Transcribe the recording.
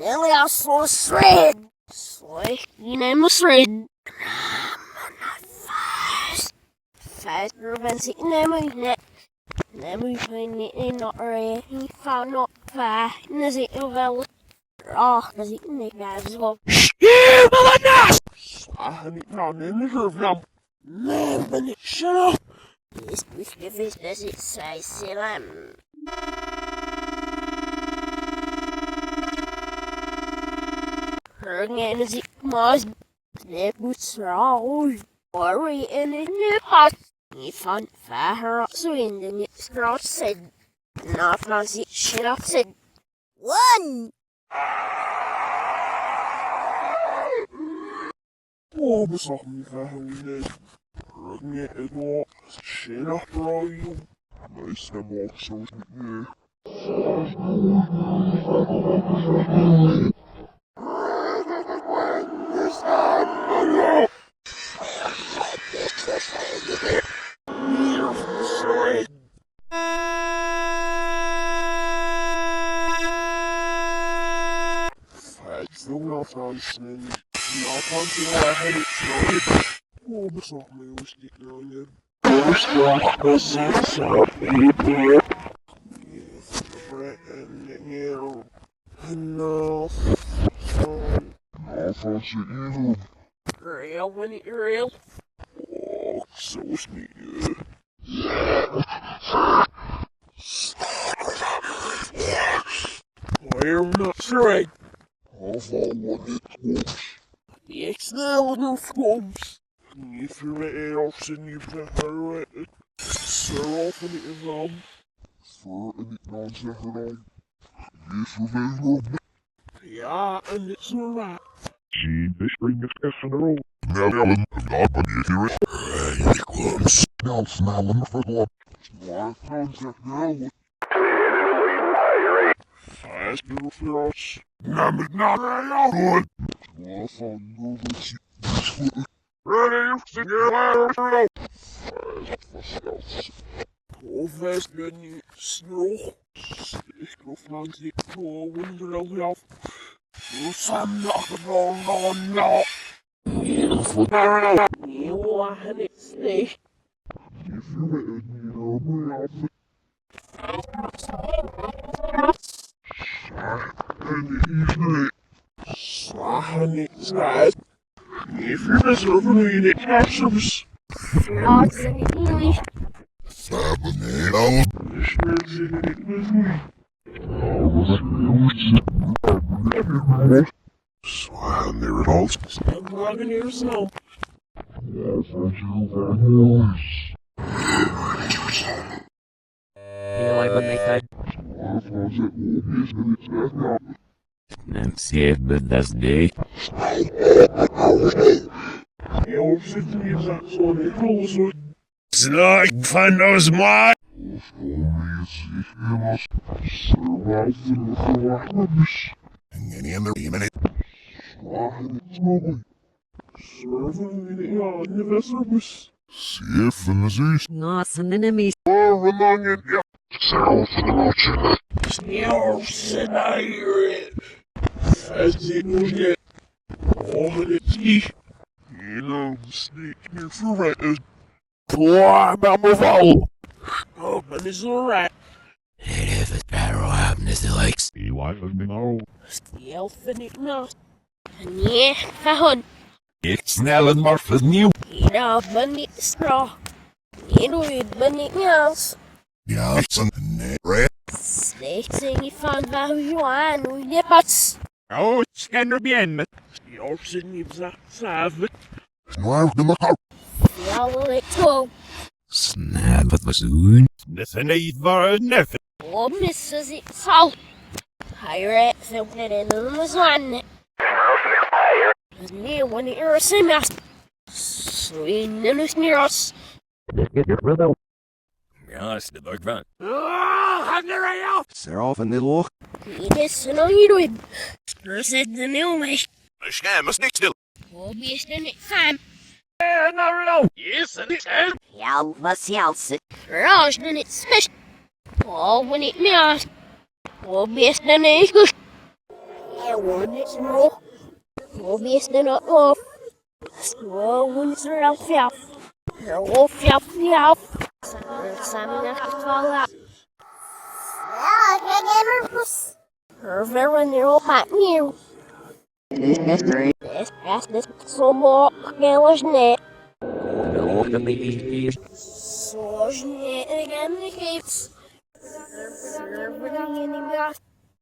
Snelly als zo schreed. Slecht, je neemt schreed. Fast. Fast, ben ik neem ik net. Neem ik niet nog reden. Ik ga nog vast. Dan zit je wel. Ach, dan zit je niet bij zo. Ja, maar naast! Zwaar niet nou, neem ik er van. Nee, ben ik shut up. Is beschreven dat ik zei selam. Hergen is ik mas. Dit moet zo. Worry in het hart. Niet van verder zo in de niet straat zit. Na van zit shit op zit. One. Oh, bezag me verhuizen. Hergen is wel shit op bro, joh. Meestal ook zo is niet meer. Oh, bezag me hoe is dit nou weer? Real when it real. Oh, zo is niet. We're not straight. Afval wat dit komt. Ik snel nog komt. Niet voor me of ze niet verhuizen. Zo van die van. Voor een niet dan zeggen dan. Niet vervelend nog. Ja, en dit is een raar. Zie de springers even erop. Ellen, daar ben je hier. Hey, ik kom snel en verklap. Maar kan zeg nou. Vijf bureaucrats. Neem het naar jou. Maar van Novici. Ready, zing je maar. Vijf vanzelfs. Alvast ben je snel. Ik geloof langs die komen er al af. Vandaag gewoon nou. Ja, en ik steek. Je viel me het niet over af. En ik nee. Zwaar niks uit. Je viel me zo van je niet hersens. Ja, ik zeg het niet. Hebben niet al. Dus mensen niet met me. Zwaar neer al. En morgen hier snel. Все подожди. Я уже не засунул колосу. Slag van ons maar. En in de minute. Surfen in de vesserbus. Zeven is. Nossa, enemies. Verlangen, ja. Zelf van de motor. Snel, scenario. Vast nog net. Oh, dit is niet. Je loopt sneak meer verwijten. Klaar met mijn val. Oh, ben is alright. Even barrel hebben is de likes. Die wijven me nou. Snel vind ik nog. Nee, gewoon. Ik snel en maar vernieuw. Ja, ben ik straal. Nee, doe je, ben ik niet. Ja, ik zijn nee, red. Slecht zijn je van waar je aan, hoe je pats. Oh, scanner bien. Je zit niet zaven. Maar de elkaar. Ja, let's go. Snap wat was doen. Dat zijn niet waar neffen. Oh, missen ze zal. Hij rijdt veel net in de zon. Nee, wanneer er zijn mes. Swing in de sneers. Ja, is de bak van. Ga er aan. Zelf in de loch. Dit is nog niet doen. Er zit de nieuw mee. De scherm is niet stil. Hoe is er niet gaan? Nou, yes, en niet hè. Ja, wat zelfs. Er is er niet smis. Oh, wanneer meer. Hoe is er niet goed? one is more. Obvious than not off. Slow ones are out fjaf. Heel fjaf fjaf. Samen naar het vallen. Ja, kijk even. Er verder nieuw gaat nieuw. This so more girls net. Sложнее again the kids. Everything in the